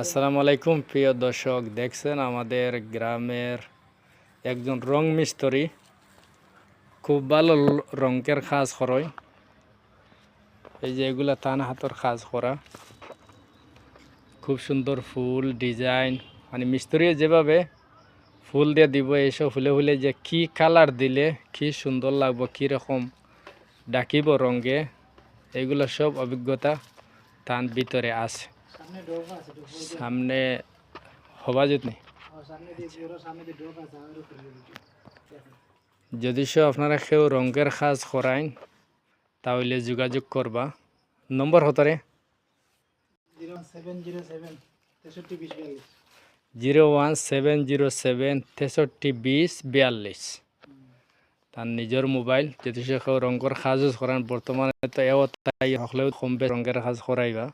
আসসালামু আলাইকুম প্রিয় দর্শক, দেখছেন আমাদের গ্রামের একজন রং মিস্ত্রি খুব ভালো রঙের কাজ করে। এই যে এগুলা তান হাতের কাজ করা, খুব সুন্দর ফুল ডিজাইন, মানে মিস্ত্রি যেভাবে ফুল দিয়ে দিব, এইসব ফুলে ফুলে যে কি কালার দিলে কি সুন্দর লাগবে, কীরকম ডাকিব রঙে, এগুলো সব অভিজ্ঞতা তার ভিতরে আছে। সামনে হবা যদি যদি আপনারা কেউ রঙের কাজ করাইন তাহলে যোগাযোগ করবা। নম্বর হতরে 01707 632042। তার নিজের মোবাইল। যদি সে কেউ রঙের কাজও করান, বর্তমানে তো এও তাই হলেও কম বেশ রঙের কাজ করাইবা,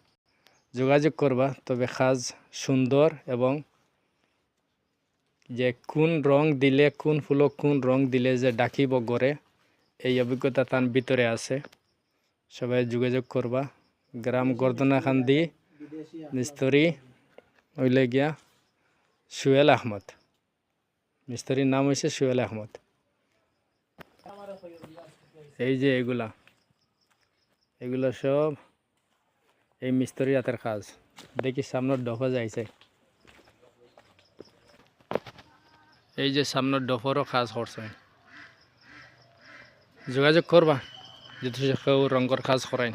যোগাযোগ করবা। তবে কাজ সুন্দর এবং যে কোন রং দিলে, কোন ফুলক কোন রং দিলে যে ডাকিব গড়ে, এই অভিজ্ঞতা তার ভিতরে আছে। সবাই যোগাযোগ করবা। গ্রাম গর্দনাকান্দি, মিস্ত্রি হইলে গিয়া সোহেল আহমদ। মিস্ত্রির নাম হয়েছে সোহেল আহমদ। এই যে এগুলা সব এই মিস্ত্রি হাতের কাজ। দেখি সামনের ডফা যাইছে, এই যে সামনের ডফরও কাজ করছে। যোগাযোগ করবা যদি কেউ রঙের কাজ করায়।